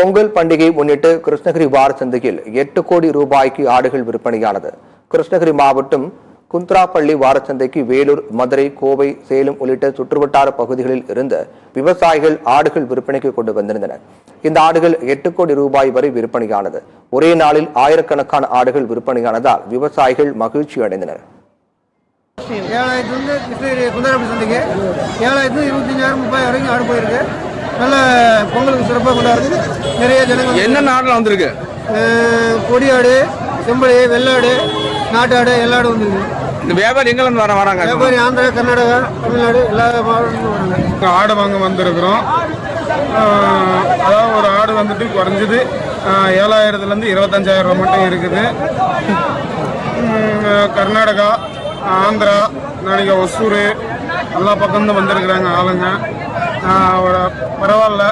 பொங்கல் பண்டிகை முன்னிட்டு கிருஷ்ணகிரி வார சந்தையில் 8 கோடி ரூபாய்க்கு ஆடுகள் விற்பனையானது. கிருஷ்ணகிரி மாவட்டம் குந்த்ராப்பள்ளி வாரச்சந்தைக்கு வேலூர், மதுரை, கோவை, சேலம் உள்ளிட்ட சுற்றுவட்டார பகுதிகளில் இருந்த விவசாயிகள் ஆடுகள் விற்பனைக்கு கொண்டு வந்திருந்தனர். இந்த ஆடுகள் 8 கோடி ரூபாய் வரை விற்பனையானது. ஒரே நாளில் ஆயிரக்கணக்கான ஆடுகள் விற்பனையானதால் விவசாயிகள் மகிழ்ச்சி அடைந்தனர். 7,000 கிருஷ்ணகிரி குந்தராப்பள்ளி சந்தைக்கு 7,000 25,000 வரைக்கும் ஆடு போயிருக்கு. நல்ல பொங்கலுக்கு சிறப்பாக கொண்டாடுறது. நிறைய ஜனங்கள் என்னென்ன ஆடுலாம் வந்திருக்கு? கொடியாடு, செம்பளி, வெள்ளாடு, நாட்டாடு, எல்லா ஆடும் வந்துருக்கு. இந்த வியாபாரி எங்கேருந்து வராங்க? வியாபாரி ஆந்திரா, கர்நாடகா, தமிழ்நாடு எல்லா மாவட்டங்களும் வராங்க. ஆடு வாங்க வந்திருக்கிறோம். அதாவது ஒரு ஆடு வந்துட்டு குறைஞ்சது 7,000லேருந்து 25,000 மட்டும் இருக்குது. கர்நாடகா, ஆந்திரா, நாளைக்கு ஒசூர் எல்லா பக்கம்தான் வந்திருக்கிறாங்க ஆளுங்க. பரவாயில்ல.